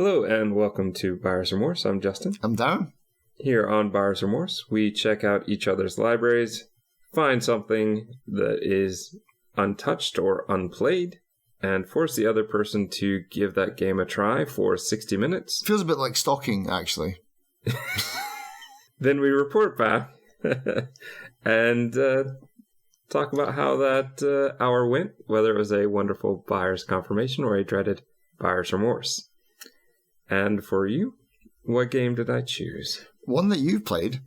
Hello and welcome to Buyer's Remorse. I'm Justin. I'm Darren. Here on Buyer's Remorse, we check out each other's libraries, find something that is untouched or unplayed, and force the other person to give that game a try for 60 minutes. Feels a bit like stalking, actually. Then we report back and talk about how that hour went, whether it was a wonderful buyer's confirmation or a dreaded buyer's remorse. And for you, what game did I choose? One that you've played,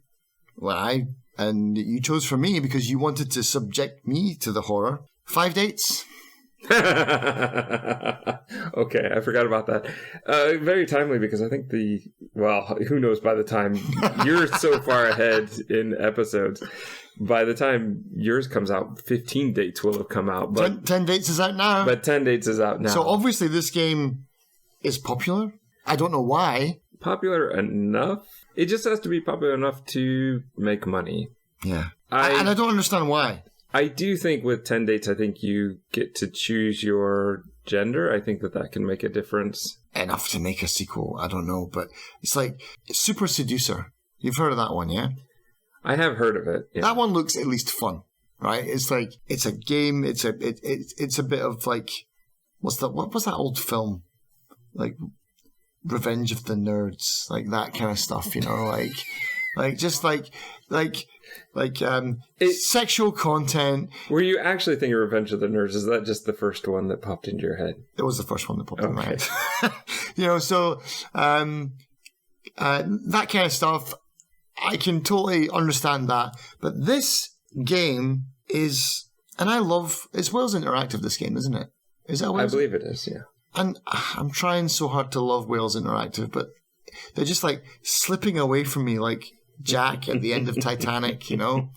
and you chose for me because you wanted to subject me to the horror. 5 Dates. Okay, I forgot about that. Very timely because I think who knows by the time you're so far ahead in episodes. By the time yours comes out, 15 Dates will have come out. But 10 Dates is out now. But 10 Dates is out now. So obviously this game is popular. I don't know why. Popular enough? It just has to be popular enough to make money. Yeah. And I don't understand why. I do think with 10 Dates, I think you get to choose your gender. I think that can make a difference. Enough to make a sequel, I don't know. But it's like Super Seducer. You've heard of that one, yeah? I have heard of it. Yeah. That one looks at least fun, right? It's like, it's a game. It's a bit of like, what was that old film? Like Revenge of the Nerds, like that kind of stuff, you know, sexual content. Were you actually thinking Revenge of the Nerds? Is that just the first one that popped into your head? It was the first one that popped in my head. You know, so that kind of stuff, I can totally understand that. But this game is, and it's Wales Interactive, this game, isn't it? Is that Wales? I believe it is, yeah. And I'm trying so hard to love Wales Interactive, but they're just like slipping away from me like Jack at the end of Titanic, you know?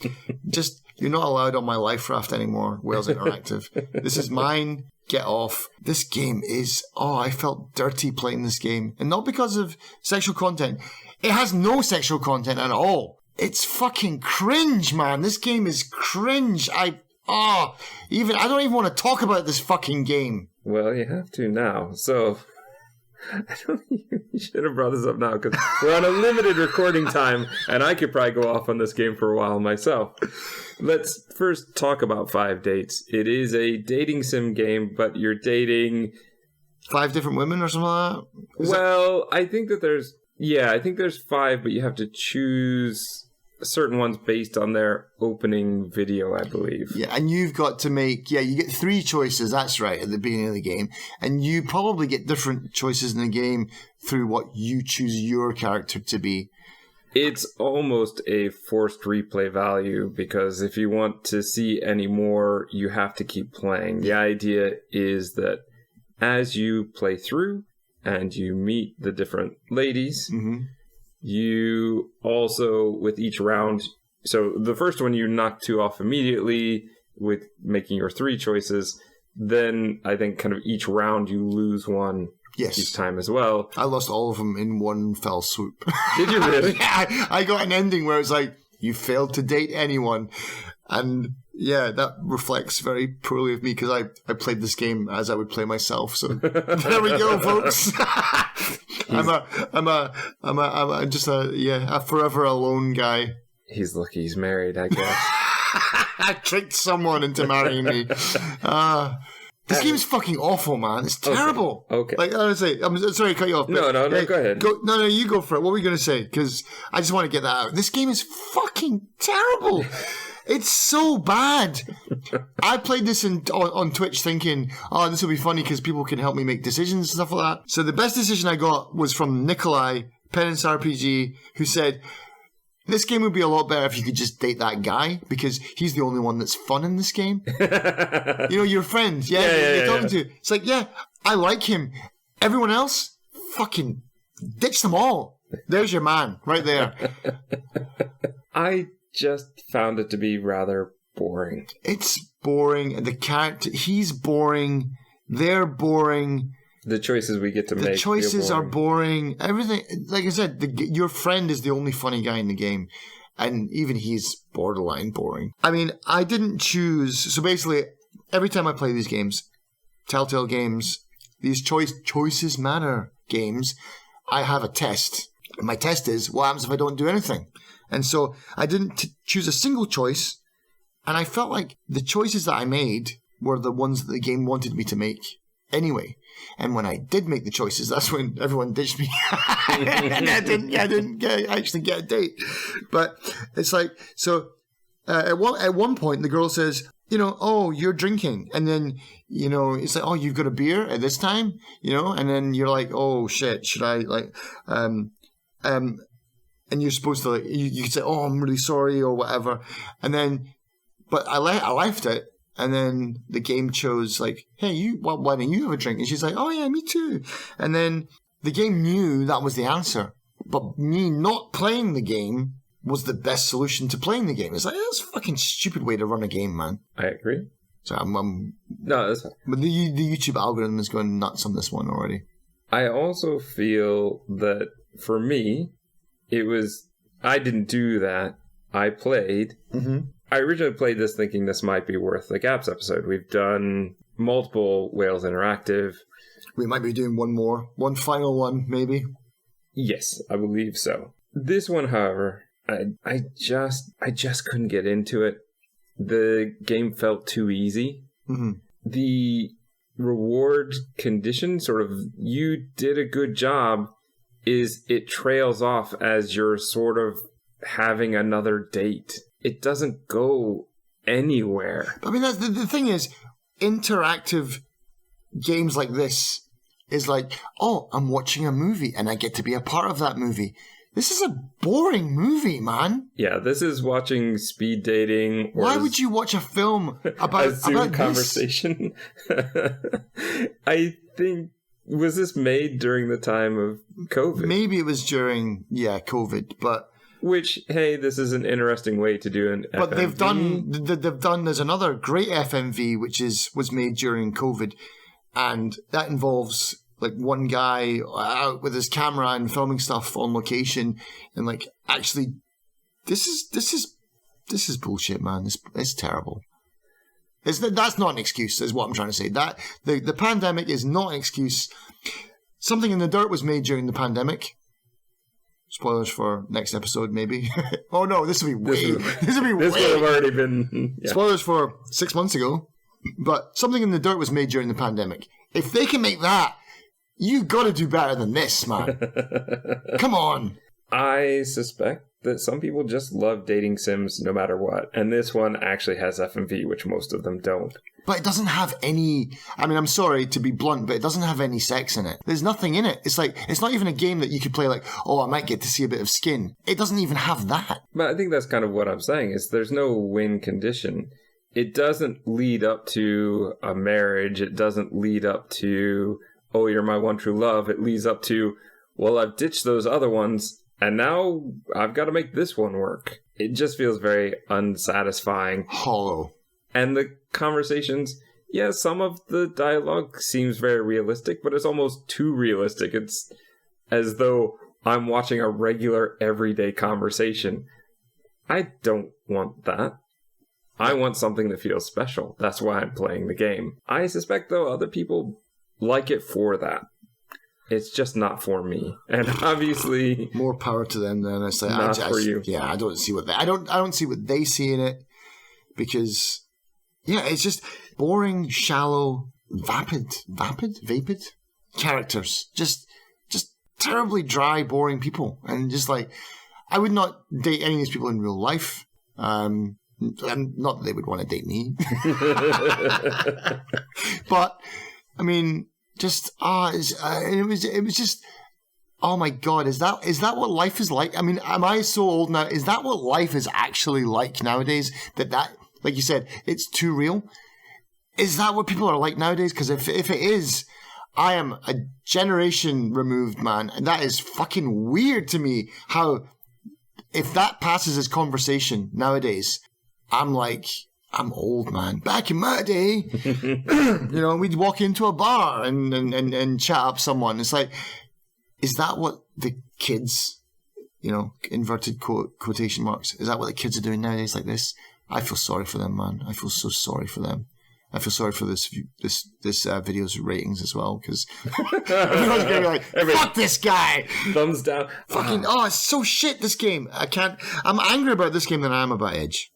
Just, you're not allowed on my life raft anymore, Wales Interactive. This is mine. Get off. This game is, I felt dirty playing this game. And not because of sexual content. It has no sexual content at all. It's fucking cringe, man. This game is cringe. I don't even want to talk about this fucking game. Well, you have to now. So, I don't think you should have brought this up now because we're on a limited recording time and I could probably go off on this game for a while myself. Let's first talk about 5 Dates. It is a dating sim game, but you're dating 5 different women or something like that? I think that there's 5, but you have to choose certain ones based on their opening video, I believe. Yeah, and you've got to make, you get 3 choices, that's right, at the beginning of the game. And you probably get different choices in the game through what you choose your character to be. It's almost a forced replay value because if you want to see any more, you have to keep playing. The idea is that as you play through and you meet the different ladies, you also, with each round, so the first one you knock 2 off immediately with making your 3 choices. Then I think kind of each round you lose one each time as well. I lost all of them in one fell swoop. Did you really? Yeah, I got an ending where it's like, you failed to date anyone. And yeah, that reflects very poorly of me because I played this game as I would play myself. So there we go, folks. I'm just a forever alone guy. He's lucky he's married, I guess. I tricked someone into marrying me. This game is fucking awful, man. It's terrible. Okay. Like, honestly, I'm sorry to cut you off. No, go ahead. No, you go for it. What were you going to say? Because I just want to get that out. This game is fucking terrible. It's so bad. I played this on Twitch thinking, this will be funny because people can help me make decisions and stuff like that. So the best decision I got was from Nikolai, Penance RPG, who said, this game would be a lot better if you could just date that guy because he's the only one that's fun in this game. You know, your friend. You're talking to. It's like, I like him. Everyone else, fucking ditch them all. There's your man right there. I just found it to be rather boring. It's boring. The character, he's boring. They're boring. The choices we get to make. The choices are boring. Everything, like I said, your friend is the only funny guy in the game. And even he's borderline boring. I mean, I didn't choose. So basically, every time I play these games, Telltale games, these choices matter. games, I have a test. And my test is, what happens if I don't do anything? And so I didn't choose a single choice, and I felt like the choices that I made were the ones that the game wanted me to make anyway. And when I did make the choices, that's when everyone ditched me. And I didn't actually get a date. But it's like, so at one point, the girl says, oh, you're drinking. And then, it's like, oh, you've got a beer at this time, and then you're like, oh, shit, should I, and you're supposed to, you could say, oh, I'm really sorry or whatever. And then, but I left it. And then the game chose like, hey, why don't you have a drink? And she's like, oh yeah, me too. And then the game knew that was the answer. But me not playing the game was the best solution to playing the game. It's like, that's a fucking stupid way to run a game, man. I agree. So no, that's fine. But the YouTube algorithm is going nuts on this one already. I also feel that for me, I didn't do that. I played. Mm-hmm. I originally played this thinking this might be worth the Gaps episode. We've done multiple Wales Interactive. We might be doing one final one, maybe. Yes, I believe so. This one, however, I just couldn't get into it. The game felt too easy. Mm-hmm. The reward condition, sort of, you did a good job, is it trails off as you're sort of having another date. It doesn't go anywhere. I mean, that's the thing is, interactive games like this is like, oh, I'm watching a movie and I get to be a part of that movie. This is a boring movie, man. Yeah, this is watching speed dating. Why would you watch a film about a Zoom conversation? I think, was this made during the time of COVID? Maybe it was during, COVID, but... Which, hey, this is an interesting way to do an FMV. But they've done, there's another great FMV, which was made during COVID, and that involves, like, one guy out with his camera and filming stuff on location, and, like, actually, this is bullshit, man. It's terrible. That's not an excuse, is what I'm trying to say. That the pandemic is not an excuse. Something in the Dirt was made during the pandemic. Spoilers for next episode, maybe. Oh no, this will be way. This would have already been. Yeah. Spoilers for 6 months ago. But Something in the Dirt was made during the pandemic. If they can make that, you got to do better than this, man. Come on. I suspect that some people just love dating sims no matter what, and this one actually has FMV, which most of them don't. But it doesn't have any... I mean, I'm sorry to be blunt, but it doesn't have any sex in it. There's nothing in it. It's like, it's not even a game that you could play like, oh, I might get to see a bit of skin. It doesn't even have that. But I think that's kind of what I'm saying, is there's no win condition. It doesn't lead up to a marriage. It doesn't lead up to, oh, you're my one true love. It leads up to, well, I've ditched those other ones, and now I've got to make this one work. It just feels very unsatisfying. Hollow. And the conversations, some of the dialogue seems very realistic, but it's almost too realistic. It's as though I'm watching a regular, everyday conversation. I don't want that. I want something that feels special. That's why I'm playing the game. I suspect, though, other people like it for that. It's just not for me, and obviously more power to them. Then it's like not for you. Yeah, I don't see what I don't see what they see in it, because it's just boring, shallow, vapid characters. Just terribly dry, boring people, and just like I would not date any of these people in real life. And not that they would want to date me, but I mean. It was just, oh my God, is that what life is like? I mean, am I so old now? Is that what life is actually like nowadays? That, like you said, it's too real? Is that what people are like nowadays? Because if it is, I am a generation removed, man. And that is fucking weird to me, how, if that passes as conversation nowadays, I'm like... I'm old, man. Back in my day, we'd walk into a bar and chat up someone. It's like, is that what the kids, inverted quotation marks, is that what the kids are doing nowadays like this? I feel sorry for them, man. I feel so sorry for them. I feel sorry for this video's ratings as well, because everyone's going to be like, fuck this guy! Thumbs down. Fucking, it's so shit, this game. I'm angry about this game than I am about Edge.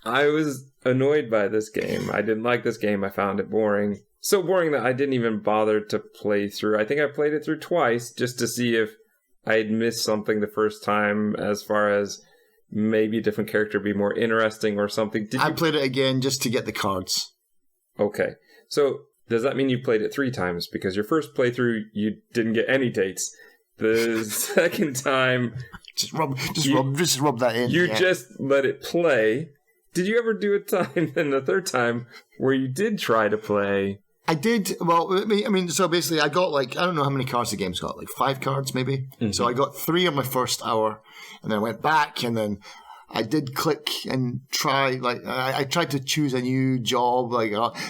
I was annoyed by this game. I didn't like this game. I found it boring. So boring that I didn't even bother to play through. I think I played it through twice just to see if I had missed something the first time, as far as maybe a different character be more interesting or something. I played it again just to get the cards. Okay. So does that mean you played it 3 times? Because your first playthrough, you didn't get any dates. The second time... just rub that in. You just let it play. Did you ever do a time then the third time where you did try to play? I did. Well, I mean, so basically I got I don't know how many cards the game's got, 5 cards maybe. Mm-hmm. So I got 3 on my first hour, and then I went back, and then I did click and try, I tried to choose a new job.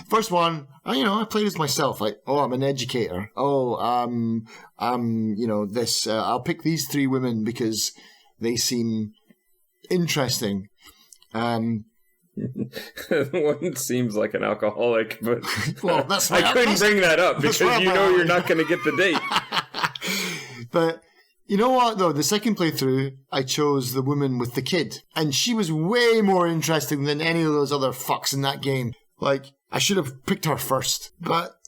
First one, I played as myself. I'm an educator. This, I'll pick these 3 women because they seem interesting. One seems like an alcoholic, but well, that's I couldn't bring that up because you're not going to get the date. But you know what, though? The second playthrough, I chose the woman with the kid, and she was way more interesting than any of those other fucks in that game. I should have picked her first, but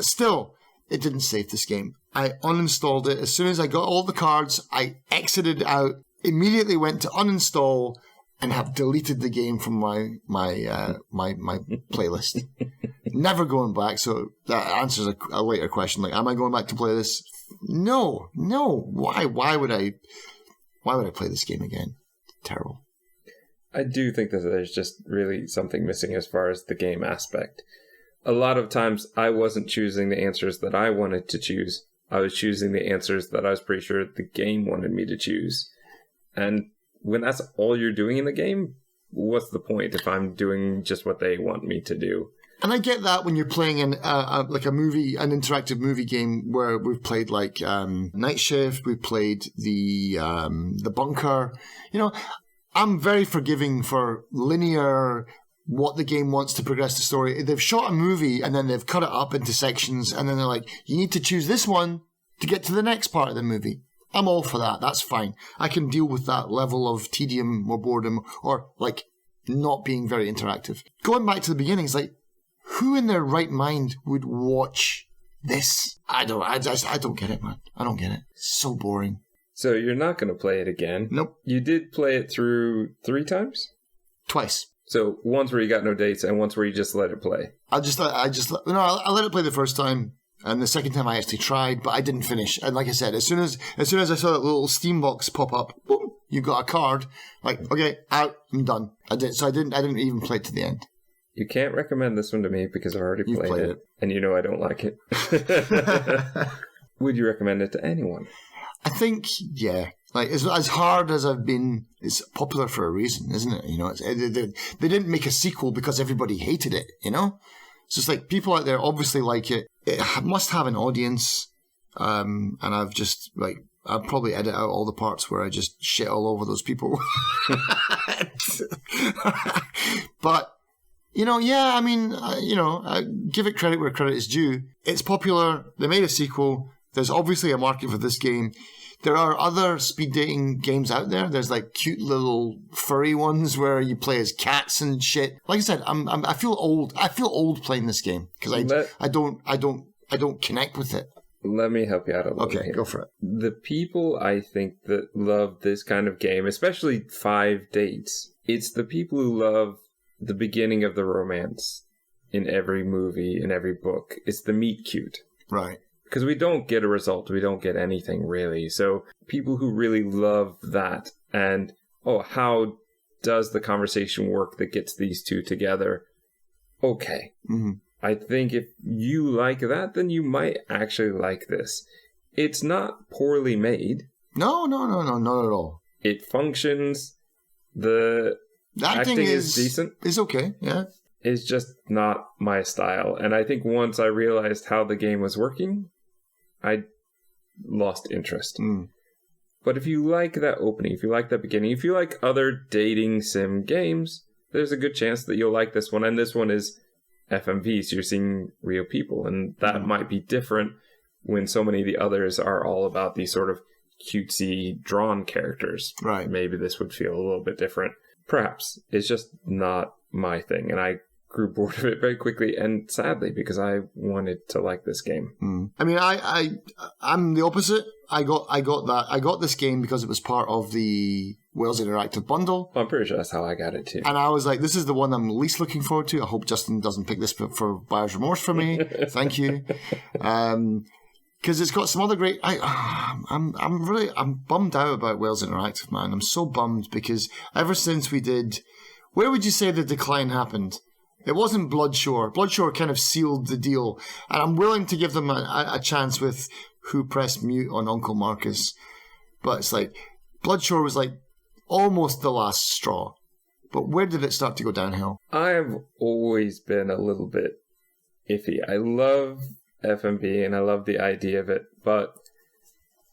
still, it didn't save this game. I uninstalled it as soon as I got all the cards. I exited out, immediately went to uninstall, and have deleted the game from my playlist. Never going back. So that answers a later question. Am I going back to play this? No. Why? Why would I play this game again? Terrible. I do think that there's just really something missing as far as the game aspect. A lot of times I wasn't choosing the answers that I wanted to choose. I was choosing the answers that I was pretty sure the game wanted me to choose. And when that's all you're doing in the game, what's the point if I'm doing just what they want me to do? And I get that when you're playing an interactive movie game where we've played Night Shift, we've played the Bunker. I'm very forgiving for linear, what the game wants to progress the story. They've shot a movie and then they've cut it up into sections, and then they're like, you need to choose this one to get to the next part of the movie. I'm all for that. That's fine. I can deal with that level of tedium or boredom or not being very interactive. Going back to the beginning, it's who in their right mind would watch this? I don't get it, man. I don't get it. It's so boring. So you're not going to play it again? Nope. You did play it through 3 times? Twice. So once where you got no dates and once where you just let it play? I let it play the first time. And the second time I actually tried, but I didn't finish. And like I said, as soon as I saw that little Steam box pop up, boom, you got a card. Okay, out, I'm done. I didn't even play it to the end. You can't recommend this one to me because I've already played it. And I don't like it. Would you recommend it to anyone? I think, yeah. As hard as I've been, it's popular for a reason, isn't it? They didn't make a sequel because everybody hated it, It's just people out there obviously like it. It must have an audience. And I've just, I'll probably edit out all the parts where I just shit all over those people. But, I give it credit where credit is due. It's popular. They made a sequel. There's obviously a market for this game. There are other speed dating games out there. There's cute little furry ones where you play as cats and shit. Like I said, I feel old. I feel old playing this game because I don't connect with it. Let me help you out a little bit. Okay, go for it. The people I think that love this kind of game, especially 5 dates, it's the people who love the beginning of the romance in every movie, in every book. It's the meet cute. Right. Because we don't get a result. We don't get anything, really. So people who really love that and, how does the conversation work that gets these two together? Okay. Mm-hmm. I think if you like that, then you might actually like this. It's not poorly made. No, not at all. It functions. The acting is decent. It's okay, yeah. It's just not my style. And I think once I realized how the game was working, I lost interest. Mm. But if you like that opening, if you like that beginning, if you like other dating sim games, there's a good chance that you'll like this one. And this one is FMV, so you're seeing real people. And that might be different when so many of the others are all about these sort of cutesy, drawn characters. Right. Maybe this would feel a little bit different. Perhaps. It's just not my thing. And I grew bored of it very quickly, and sadly, because I wanted to like this game. I mean, I'm the opposite. I got this game because it was part of the Wales Interactive bundle. I'm pretty sure that's how I got it too. And I was like, this is the one I'm least looking forward to. I hope Justin doesn't pick this for Buyer's Remorse for me. Thank you. Because it's got some other great. I'm bummed out about Wales Interactive, man. I'm so bummed because ever since we did, where would you say the decline happened? It wasn't Bloodshore. Bloodshore kind of sealed the deal, and I'm willing to give them a chance with Who Pressed Mute on Uncle Marcus, but it's like Bloodshore was like almost the last straw. But where did it start to go downhill? I've always been a little bit iffy. I love FMV and I love the idea of it, but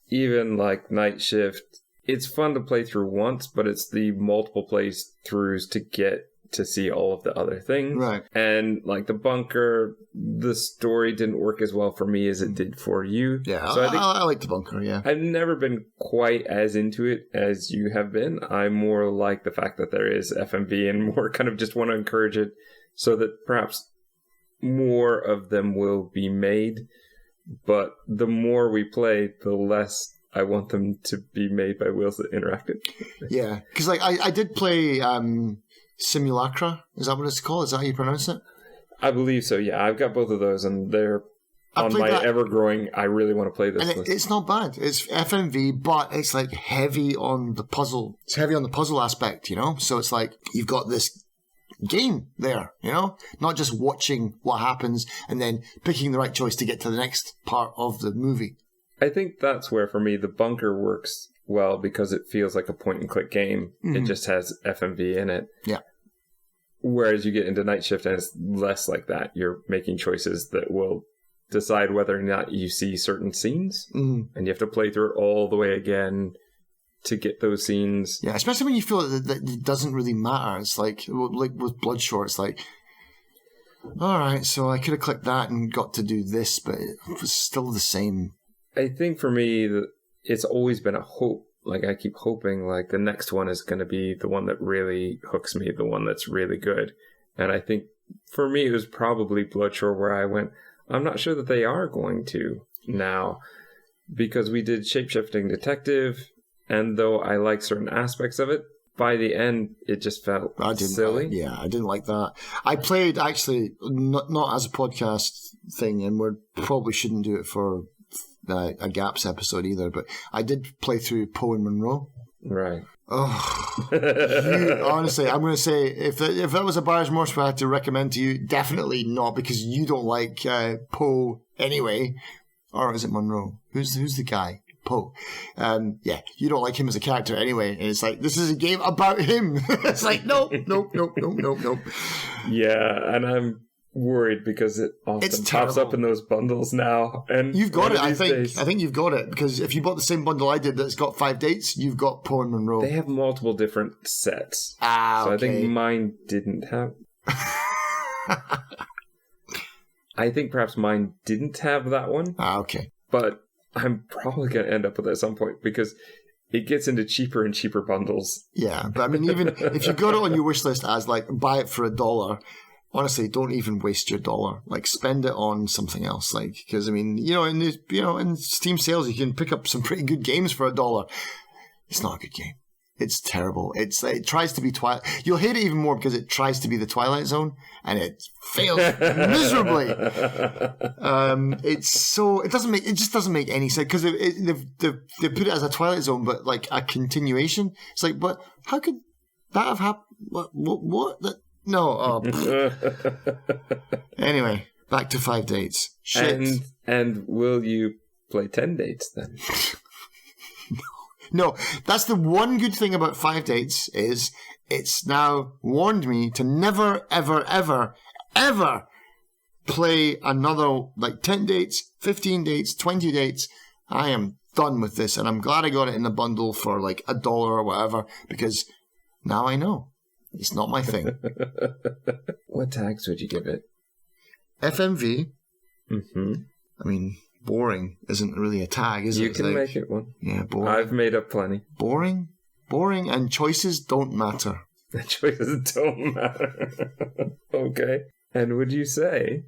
even like Night Shift, it's fun to play through once, but it's the multiple playthroughs to get to see all of the other things. Right. And like the bunker, the story didn't work as well for me as it did for you. Yeah, so I like the bunker, yeah. I've never been quite as into it as you have been. I more like the fact that there is FMV and more kind of just want to encourage it so that perhaps more of them will be made. But the more we play, the less I want them to be made by Wales Interactive. Yeah, because like I did play Simulacra. Is that what it's called? Is that how you pronounce it? I believe so, yeah. I've got both of those, and they're on my ever-growing, I really want to play this list. It's not bad. It's FMV, but it's like heavy on the puzzle. It's heavy on the puzzle aspect, you know? So it's like you've got this game there, you know? Not just watching what happens and then picking the right choice to get to the next part of the movie. I think that's where, for me, the bunker works well because it feels like a point-and-click game. Mm-hmm. It just has FMV in it. Yeah. Whereas you get into Night Shift and it's less like that. You're making choices that will decide whether or not you see certain scenes. Mm-hmm. And you have to play through it all the way again to get those scenes. Yeah, especially when you feel that it doesn't really matter. It's like with Bloodshore, it's like, all right, so I could have clicked that and got to do this, but it was still the same. I think for me, it's always been a hope. Like, I keep hoping, like, the next one is going to be the one that really hooks me, the one that's really good. And I think, for me, it was probably Bloodshore where I went, I'm not sure that they are going to now. Because we did Shapeshifting Detective, and though I like certain aspects of it, by the end, it just felt silly. I didn't like that. I played, actually, not as a podcast thing, and we probably shouldn't do it for a Gaps episode either, but I did play through Poe and Monroe. Right. Oh, honestly, I'm going to say if that was a Buyer's Remorse I had to recommend to you, definitely not, because you don't like Poe anyway. Or is it Monroe? Who's the guy? Poe. Yeah, you don't like him as a character anyway, and it's like, this is a game about him. It's like, nope. Yeah, and I'm worried because it often pops up in those bundles now. And you've got it, I think you've got it, because if you bought the same bundle I did that's got 5 dates, you've got Poe and Monroe. They have multiple different sets. So okay. I think mine didn't have... I think perhaps mine didn't have that one. Okay. But I'm probably going to end up with it at some point because it gets into cheaper and cheaper bundles. Yeah, but I mean, even if you got it on your wish list as like, buy it for $1, honestly, don't even waste your $1. Like, spend it on something else. Like, because I mean, in Steam sales, you can pick up some pretty good games for $1. It's not a good game. It's terrible. It tries to be Twilight. You'll hate it even more because it tries to be the Twilight Zone, and it fails miserably. It just doesn't make any sense because they put it as a Twilight Zone, but like a continuation. It's like, but how could that have happened? What? No. Anyway, back to 5 dates. Shit. And will you play 10 dates then? No, that's the one good thing about 5 dates is it's now warned me to never, ever, ever, ever play another, like 10 dates, 15 dates, 20 dates. I am done with this, and I'm glad I got it in the bundle for like $1 or whatever, because now I know. It's not my thing. What tags would you give it? FMV. Mm-hmm. I mean, boring isn't really a tag, is it? You can make it one. Yeah, boring. I've made up plenty. Boring, and choices don't matter. The choices don't matter. Okay. And would you say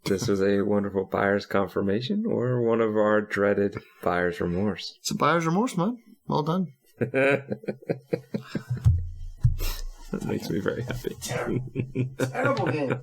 this was a wonderful buyer's confirmation or one of our dreaded buyer's remorse? It's a buyer's remorse, man. Well done. That makes me very happy. Terrible game.